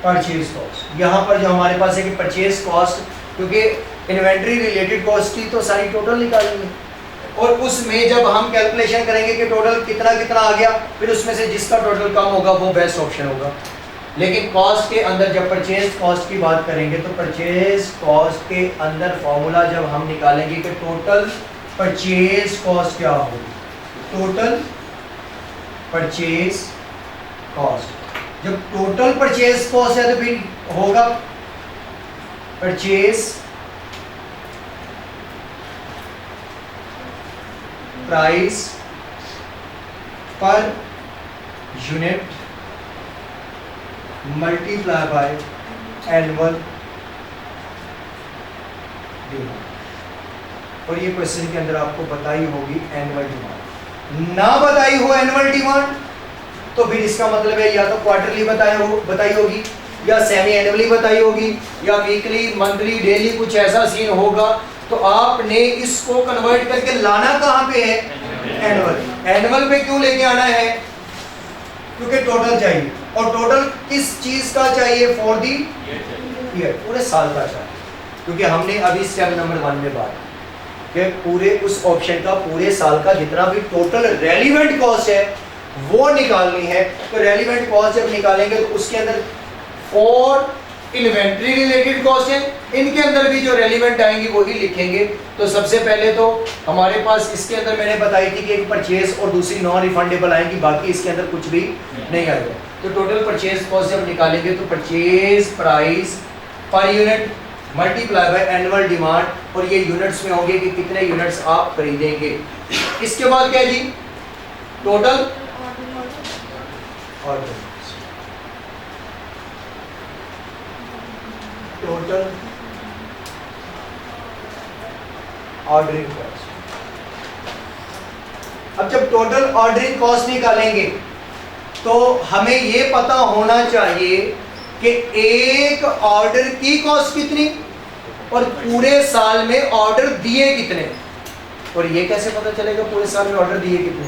Purchase cost. यहाँ पर जो हमारे पास है कि परचेज कॉस्ट, क्योंकि इन्वेंट्री रिलेटेड कॉस्ट की तो सारी टोटल निकालेंगे और उसमें जब हम कैलकुलेशन करेंगे कि टोटल कितना कितना आ गया, फिर उसमें से जिसका टोटल कम होगा वो बेस्ट ऑप्शन होगा। लेकिन कॉस्ट के अंदर जब परचेज कॉस्ट की बात करेंगे तो परचेज कॉस्ट के अंदर फॉर्मूला जब हम निकालेंगे कि टोटल परचेज कॉस्ट क्या होगी, टोटल परचेज कॉस्ट। जब टोटल परचेज कॉस्ट है तो फिर होगा purchase price per unit multiply by annual demand. और ये क्वेश्चन के अंदर आपको बताई होगी एनुअल डिमांड। ना बताई हो एनुअल डिमांड तो फिर इसका मतलब है या तो क्वार्टरली बताई होगी या सेमी एनुअली बताई होगी या वीकली मंथली डेली कुछ ऐसा सीन होगा। तो आपने इसको कन्वर्ट करके लाना कहाँ पे है, एनुअल। एनुअल पे क्यों लेके आना है, क्योंकि टोटल चाहिए और टोटल किस चीज का चाहिए, फॉर दी ईयर, पूरे साल का चाहिए। क्योंकि हमने अभी स्टेप नंबर 1 में बात कि पूरे उस ऑप्शन का पूरे साल का जितना भी टोटल रेलिवेंट कॉस्ट है वो निकालनी है। तो रेलिवेंट कॉस्ट जब निकालेंगे तो उसके अंदर फॉर इन्वेंट्री रिलेटेड कॉस्ट है, इनके अंदर भी जो रेलिवेंट आएंगी वही लिखेंगे। तो सबसे पहले तो हमारे पास इसके अंदर मैंने बताई थी कि एक परचेज और दूसरी नॉन रिफंडेबल आएंगी, बाकी इसके अंदर कुछ भी नहीं आएगा। तो टोटल परचेज कॉस्ट जब निकालेंगे तो purchase price per unit multiply by annual demand, और ये यूनिट्स में होंगे कि कितने यूनिट्स आप खरीदेंगे। इसके बाद क्या जी, total order, total ordering cost. अब जब टोटल ऑर्डरिंग कॉस्ट निकालेंगे तो हमें ये पता होना चाहिए कि एक ऑर्डर की कॉस्ट कितनी और पूरे साल में ऑर्डर दिए कितने। और ये कैसे पता चलेगा पूरे साल में ऑर्डर दिए कितने,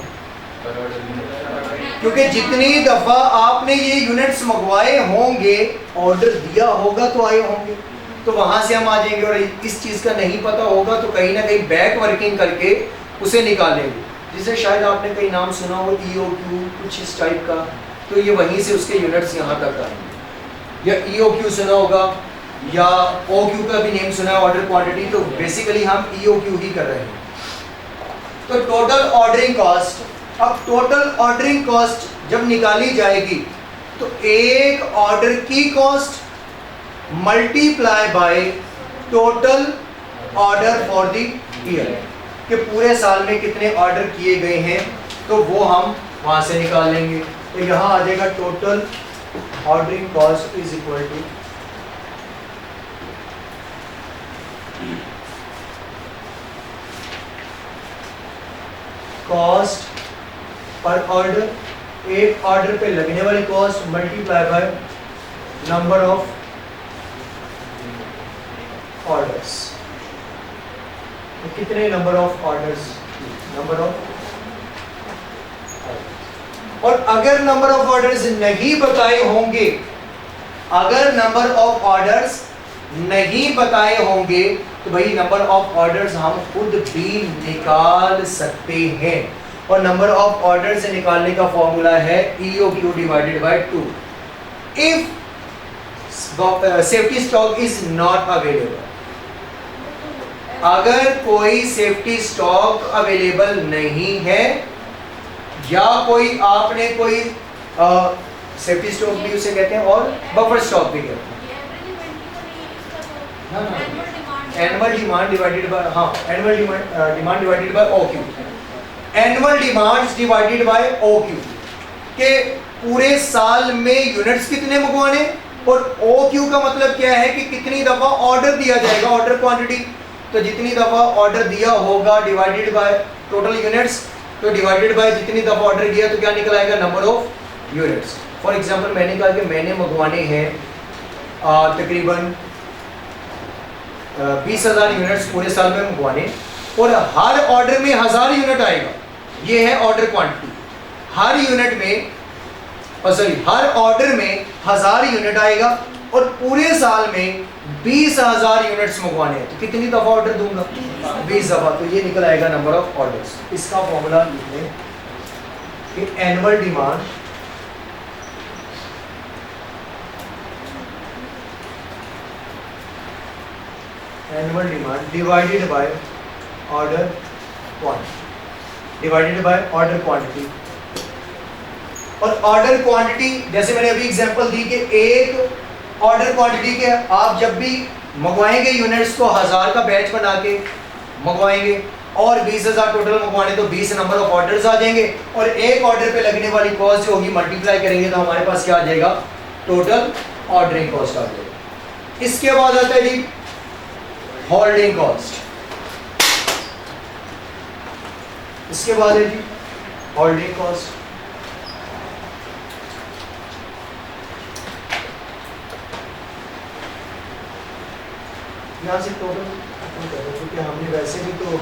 क्योंकि जितनी दफा आपने ये यूनिट्स मंगवाए होंगे ऑर्डर दिया होगा तो आए होंगे, तो वहां से हम आ जाएंगे। और इस चीज का नहीं पता होगा तो कहीं ना कहीं बैक वर्किंग करके उसे निकालेंगे, जिसे शायद आपने कहीं नाम सुना हो EOQ कुछ इस टाइप का, तो ये वहीं से उसके यूनिट्स यहाँ तक आएंगे। या EOQ सुना होगा या OQ का भी नेम सुना है, ऑर्डर क्वांटिटी, तो बेसिकली हम EOQ ही कर रहे हैं। तो टोटल ऑर्डरिंग कॉस्ट, अब टोटल ऑर्डरिंग कॉस्ट जब निकाली जाएगी तो एक ऑर्डर की cost multiply by total order for the year, कि पूरे साल में कितने ऑर्डर किए गए हैं, तो वो हम वहां से निकाल लेंगे। तो यहां आ जाएगा total ordering cost is equal to cost per order, एक ऑर्डर पे लगने वाली cost multiply by number of orders. तो कितने number of orders, number of. और अगर नंबर ऑफ ऑर्डर्स नहीं बताए होंगे, अगर नंबर ऑफ ऑर्डर्स नहीं बताए होंगे तो भाई नंबर ऑफ ऑर्डर्स हम खुद भी निकाल सकते हैं। और नंबर ऑफ ऑर्डर से निकालने का फॉर्मूला है EOQ divided by 2 if safety stock is not available. अगर कोई सेफ्टी स्टॉक अवेलेबल नहीं है या कोई आपने कोई सेफ्टी स्टॉक भी उसे कहते हैं और बफर स्टॉक भी कहते हैं। एनुअल डिमांड डिवाइडेड बाय, हाँ annual demand divided by OQ, annual demands divided by OQ के पूरे साल में यूनिट्स कितने मंगवाने, और OQ का मतलब क्या है कि कितनी दफा ऑर्डर दिया जाएगा, ऑर्डर क्वांटिटी। तो जितनी दफा ऑर्डर दिया होगा डिवाइडेड बाय टोटल यूनिट्स, तो डिवाइडेड बाय जितनी दफा ऑर्डर दिया तो क्या निकल आएगा, number of units. For example मैंने कहा कि मैंने मंगवाने हैं तकरीबन 20,000 यूनिट्स पूरे साल में मंगवाने, और हर ऑर्डर में 1000 यूनिट आएगा, ये है ऑर्डर क्वांटिटी। हर यूनिट में सॉरी हर ऑर्डर में 1000 यूनिट आएगा और पूरे साल में 20,000 यूनिट्स मंगवाने हैं, तो कितनी दफा ऑर्डर दूंगा? 20 दफा। तो ये निकल आएगा नंबर ऑफ ऑर्डर्स। इसका फॉर्मूला लिख लें कि annual demand divided by order quantity. और ऑर्डर क्वांटिटी जैसे मैंने अभी एग्जांपल दी कि एक ऑर्डर क्वांटिटी के आप जब भी मंगवाएंगे यूनिट्स तो 1000 का बैच बना के मंगवाएंगे और 20,000 टोटल मंगवाने तो 20 नंबर ऑफ ऑर्डर्स आ जाएंगे और एक ऑर्डर पे लगने वाली कॉस्ट जो होगी मल्टीप्लाई करेंगे तो हमारे पास क्या आ जाएगा? टोटल ऑर्डरिंग कॉस्ट आ जाएगा। इसके बाद आता है जी होल्डिंग कॉस्ट। इसके बाद है जी होल्डिंग कॉस्ट। यहाँ से टोटल क्योंकि हमने वैसे भी तो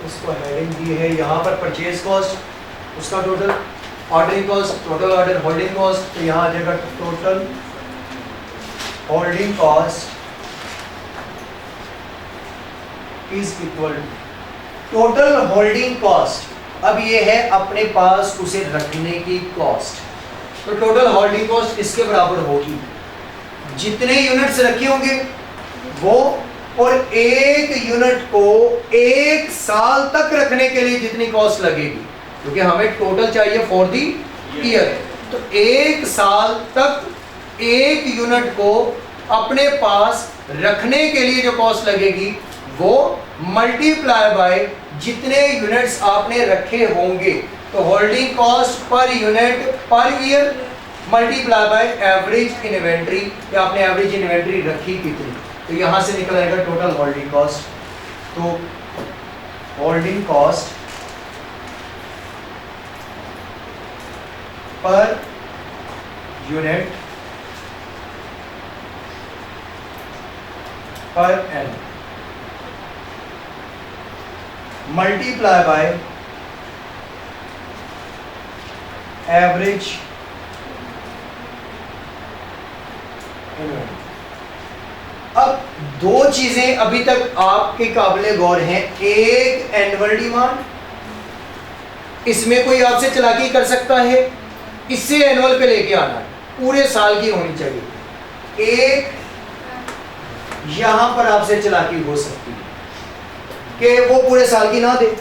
उसको हेडिंग दी है यहाँ पर परचेज कॉस्ट, उसका total ordering cost, total order holding cost, तो यहाँ आ जाएगा total holding cost is equal total holding cost. अब ये है अपने पास उसे रखने की कॉस्ट, तो टोटल होल्डिंग कॉस्ट इसके बराबर होगी जितने यूनिट्स रखे होंगे वो और एक यूनिट को एक साल तक रखने के लिए जितनी कॉस्ट लगेगी, क्योंकि हमें टोटल चाहिए फॉर दी ईयर, तो एक साल तक एक यूनिट को अपने पास रखने के लिए जो कॉस्ट लगेगी वो मल्टीप्लाई बाय जितने यूनिट्स आपने रखे होंगे, तो holding cost per unit per year multiply by average inventory, या आपने एवरेज इन्वेंट्री रखी कितनी, तो यहां से निकल आएगा टोटल होल्डिंग कॉस्ट। तो holding cost per unit per n multiply by average inventory. अब दो चीजें अभी तक आपके काबिले गौर हैं, एक एनुअल डिमांड, इसमें कोई आपसे चालाकी कर सकता है, इससे एनुअल पे लेके आना है, पूरे साल की होनी चाहिए। एक यहां पर आपसे चालाकी हो सकती है कि वो पूरे साल की ना दे,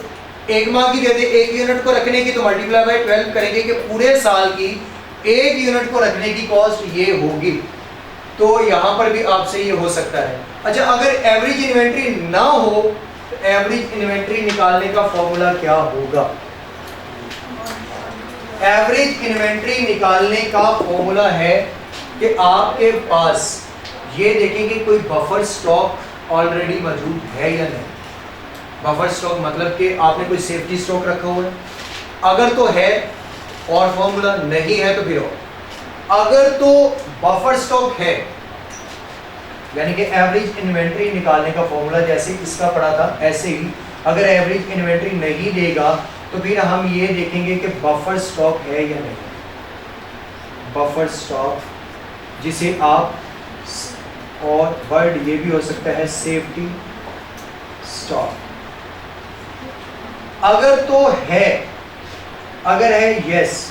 एक माह की दे दे, एक यूनिट को रखने की, तो मल्टीप्लाई बाय 12 करेंगे कि पूरे साल की एक यूनिट को रखने की कॉस्ट ये होगी, तो यहां पर भी आपसे ये हो सकता है। अच्छा, अगर एवरेज इन्वेंट्री ना हो तो एवरेज इन्वेंट्री निकालने का फॉर्मूला क्या होगा? एवरेज इन्वेंट्री निकालने का फॉर्मूला है कि आपके पास ये देखेंगे कोई बफर स्टॉक ऑलरेडी मौजूद है या नहीं। बफर स्टॉक मतलब कि आपने कोई सेफ्टी स्टॉक रखा हुआ है, अगर तो है और फॉर्मूला, नहीं है तो फिर अगर तो बफर स्टॉक है, यानी कि एवरेज इन्वेंट्री निकालने का फॉर्मूला जैसे इसका पड़ा था ऐसे ही, अगर एवरेज इन्वेंट्री नहीं देगा तो फिर हम ये देखेंगे कि बफर स्टॉक है या नहीं। बफर स्टॉक जिसे आप, और वर्ड ये भी हो सकता है सेफ्टी स्टॉक, अगर तो है, अगर है यस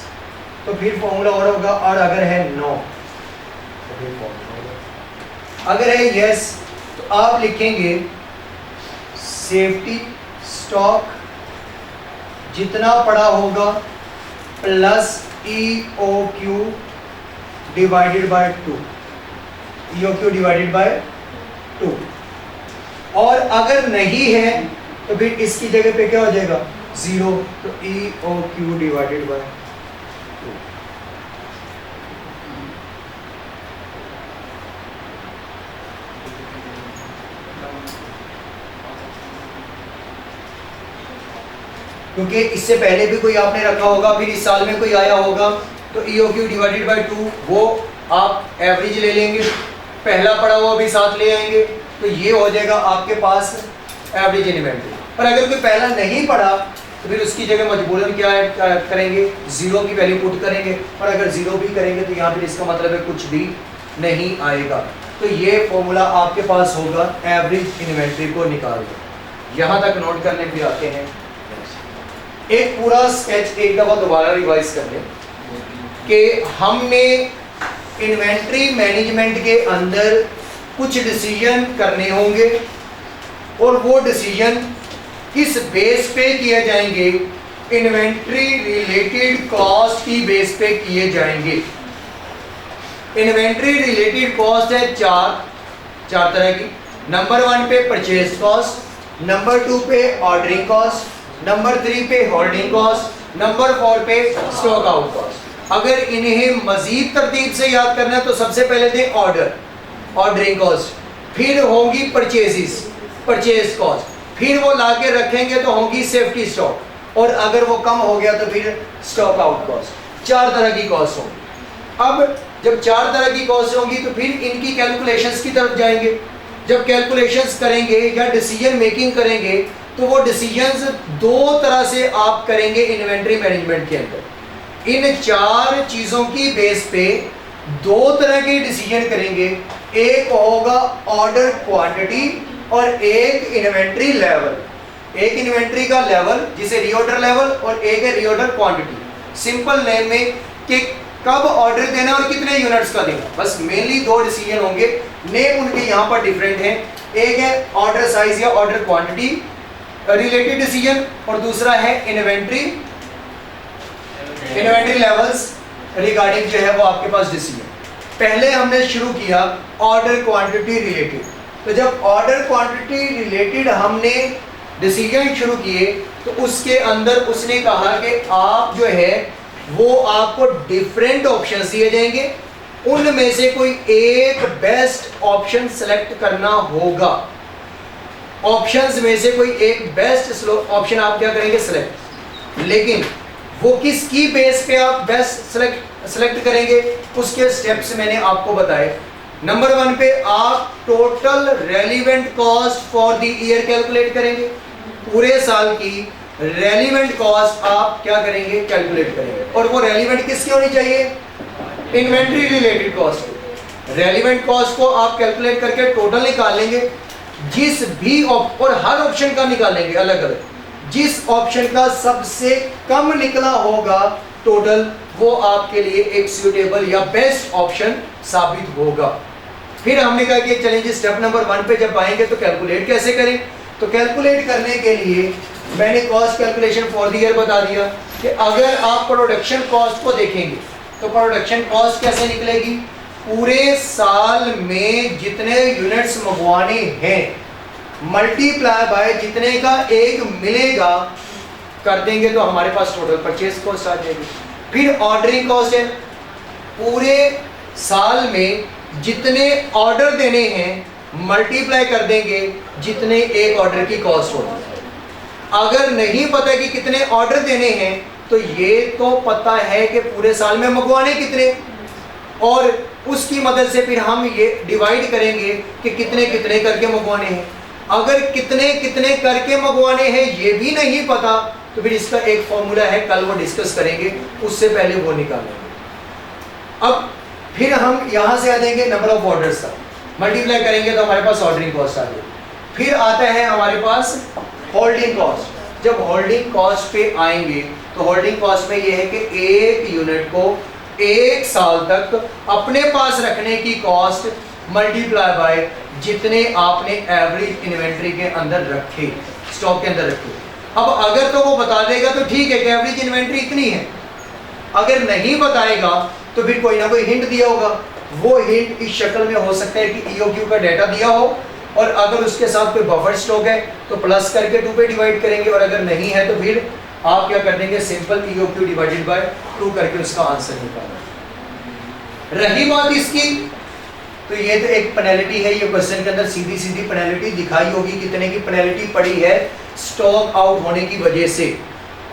तो फिर फॉर्मूला और होगा, और अगर है नो तो फिर फॉर्मूला होगा। अगर है यस तो आप लिखेंगे सेफ्टी स्टॉक जितना पड़ा होगा plus EOQ divided by 2, EOQ divided by 2। और अगर नहीं है तो फिर इसकी जगह पे क्या हो जाएगा 0, तो EOQ डिवाइडेड बाय 2। क्योंकि इससे पहले भी कोई आपने रखा होगा, फिर इस साल में कोई आया होगा, तो EOQ डिवाइडेड बाय 2 वो आप एवरेज ले लेंगे, पहला पड़ा हुआ भी साथ ले आएंगे, तो ये हो जाएगा आपके पास एवरेज इन्वेंट्री। पर अगर कोई पहला नहीं पड़ा तो फिर उसकी जगह मजबूरन क्या करेंगे, जीरो की वैल्यू पुट करेंगे। और अगर जीरो भी करेंगे तो यहाँ पर इसका मतलब है कुछ भी नहीं आएगा। तो ये फॉर्मूला आपके पास होगा एवरेज इन्वेंट्री को निकालने। यहाँ तक नोट करने फिर आते हैं एक पूरा स्केच एक दफा दोबारा रिवाइज कर लें कि हमने इन्वेंट्री मैनेजमेंट के अंदर कुछ डिसीजन करने होंगे और वो डिसीजन किस बेस पे किए जाएंगे, इन्वेंट्री रिलेटेड कॉस्ट की बेस पे किए जाएंगे। इन्वेंट्री रिलेटेड कॉस्ट है चार तरह की। नंबर 1 पे परचेज कॉस्ट, नंबर 2 पे ऑर्डरिंग कॉस्ट, नंबर 3 पे होल्डिंग कॉस्ट, नंबर 4 पे स्टॉक आउट कॉस्ट। अगर इन्हें मजीद तरतीब से याद करना है तो सबसे पहले थे ऑर्डरिंग कॉस्ट, फिर होंगी परचेज कॉस्ट, फिर वो लाके रखेंगे तो होंगी सेफ्टी स्टॉक, और अगर वो कम हो गया तो फिर स्टॉक आउट कॉस्ट। 4 तरह की कॉस्ट होंगी। अब जब 4 तरह की कॉस्ट होंगी तो फिर इनकी कैलकुलेशंस की तरफ जाएंगे। जब कैलकुलेशंस करेंगे या डिसीजन मेकिंग करेंगे तो वो डिसीजंस 2 तरह से आप करेंगे इन्वेंट्री मैनेजमेंट के अंदर। इन 4 चीजों की बेस पे 2 तरह के डिसीजन करेंगे। एक होगा ऑर्डर क्वांटिटी और एक इन्वेंट्री लेवल। एक इन्वेंट्री का लेवल जिसे रीऑर्डर लेवल और एक है रीऑर्डर क्वांटिटी। सिंपल नेम में कि कब ऑर्डर देना और कितने यूनिट्स का देना, बस मेनली 2 डिसीजन होंगे। नेम उनके यहाँ पर डिफरेंट है। एक है ऑर्डर साइज या ऑर्डर क्वांटिटी रिलेटेड डिसीजन और दूसरा है इन्वेंट्री लेवल्स रिगार्डिंग जो है वो आपके पास डिसीजन। पहले हमने शुरू किया ऑर्डर क्वांटिटी रिलेटेड। तो जब ऑर्डर क्वांटिटी रिलेटेड हमने डिसीजन शुरू किए तो उसके अंदर उसने कहा कि आप जो है वो आपको डिफरेंट ऑप्शंस दिए जाएंगे, उनमें से कोई एक बेस्ट ऑप्शन सेलेक्ट करना होगा। ऑप्शंस में से कोई एक बेस्ट ऑप्शन आप क्या करेंगे, सेलेक्ट। लेकिन वो किसकी बेस पे आप बेस्ट सेलेक्ट करेंगे, उसके स्टेप्स मैंने आपको बताए। नंबर 1 पे आप total relevant cost for the year calculate करेंगे। पूरे साल की रेलिवेंट कॉस्ट आप क्या करेंगे, कैलकुलेट करेंगे। और वो रेलिवेंट किसकी होनी चाहिए, inventory related cost. Relevant cost को आप कैलकुलेट करके टोटल निकाल लेंगे। जिस भी और हर ऑप्शन का निकालेंगे अलग अलग, जिस ऑप्शन का सबसे कम निकला होगा टोटल, वो आपके लिए एक सूटेबल या बेस्ट ऑप्शन साबित होगा। फिर हमने कहा कि चलेंगे स्टेप नंबर 1 पे जब आएंगे तो कैलकुलेट कैसे करें। तो कैलकुलेट करने के लिए मैंने cost calculation for the year बता दिया कि अगर आप प्रोडक्शन कॉस्ट को देखेंगे तो प्रोडक्शन कॉस्ट कैसे निकलेगी, पूरे साल में जितने यूनिट्स मंगवाने हैं मल्टीप्लाई बाय जितने का एक मिलेगा कर देंगे तो हमारे पास टोटल परचेज कॉस्ट आ जाएगी। फिर ऑर्डरिंग कॉस्ट है, पूरे साल में जितने ऑर्डर देने हैं मल्टीप्लाई कर देंगे जितने एक ऑर्डर की कॉस्ट होगी। अगर नहीं पता कि कितने ऑर्डर देने हैं तो ये तो पता है कि पूरे साल में मंगवाने कितने, और उसकी मदद से फिर हम ये डिवाइड करेंगे कि कितने कितने करके मंगवाने हैं। अगर कितने कितने करके मंगवाने हैं ये भी नहीं पता तो फिर इसका एक फॉर्मूला है, कल वो डिस्कस करेंगे, उससे पहले वो निकालेंगे। अब फिर हम यहाँ से आ जाएंगे नंबर ऑफ ऑर्डर्स का, मल्टीप्लाई करेंगे तो हमारे पास ऑर्डरिंग कॉस्ट आ जाएगी। फिर आता है हमारे पास होल्डिंग कॉस्ट। जब होल्डिंग कॉस्ट पे आएंगे तो होल्डिंग कॉस्ट में ये है कि एक यूनिट को 1 साल तक अपने पास रखने की कॉस्ट मल्टीप्लाई बाय जितने आपने एवरेज इन्वेंट्री के अंदर रखे, स्टॉक के अंदर रखे। अब अगर तो वो बता देगा तो ठीक है कि एवरेज इन्वेंट्री इतनी है, अगर नहीं बताएगा तो फिर कोई ना कोई हिंट दिया होगा। वो हिंट इस शक्ल में हो सकता है कि ईओक्यू का डाटा दिया हो, और अगर उसके साथ कोई बफर स्टॉक है तो प्लस करके 2 पे डिवाइड करेंगे, और अगर नहीं है तो फिर आप क्या कर देंगे, सिंपल ईओक्यू डिवाइडेड बाय 2 करके उसका आंसर निकालना। रही बात इसकी, तो ये तो एक पेनल्टी है, ये क्वेश्चन के अंदर सीधी सीधी पेनल्टी दिखाई होगी, कितने की पेनल्टी पड़ी है स्टॉक आउट होने की वजह से।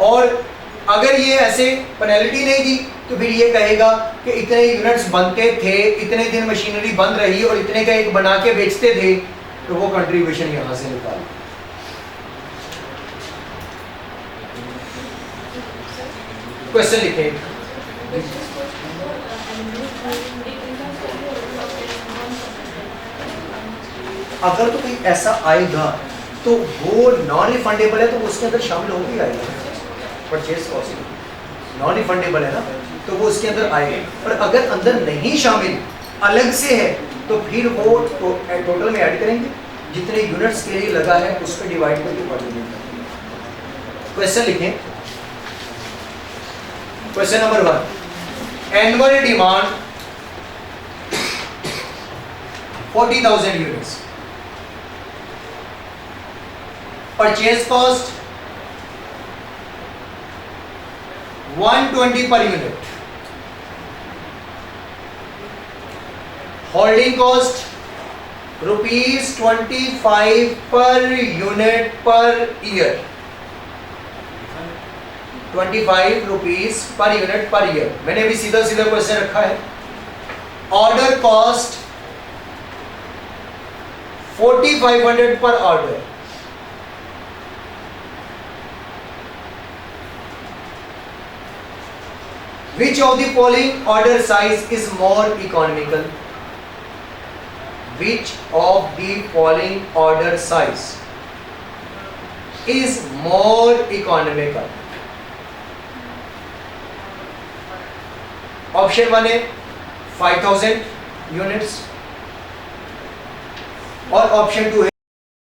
और अगर ये ऐसे पेनल्टी नहीं दी तो फिर ये कहेगा कि इतने यूनिट्स बनते थे, इतने दिन मशीनरी बंद रही और इतने का एक बना के बेचते थे, तो वो कंट्रीब्यूशन यहाँ से निकाल। क्वेश्चन लिखें। अगर तो कोई ऐसा आएगा तो वो नॉन रिफंडेबल है तो उसके अंदर शामिल हो भी आएगा। परचेज कॉस्ट नॉन रिफंडेबल है ना, तो वो उसके अंदर आएगा। और अगर अंदर नहीं शामिल, अलग से है, तो फिर वो टोटल में ऐड करेंगे, जितने यूनिट्स के लिए लगा है उस पर डिवाइड करके पढ़ लेंगे। क्वेश्चन लिखें। Question number 1, annual demand 40,000 units, purchase cost 120 per unit, holding cost ₹25 पर unit per year, 25 rupees per unit per year. मैंने अभी सीधा सीधा क्वेश्चन रखा है। ऑर्डर कॉस्ट 4500 पर order, which of the following order size is more economical? Which of the following order size is more economical? Option 1 है 5000 units और option 2 है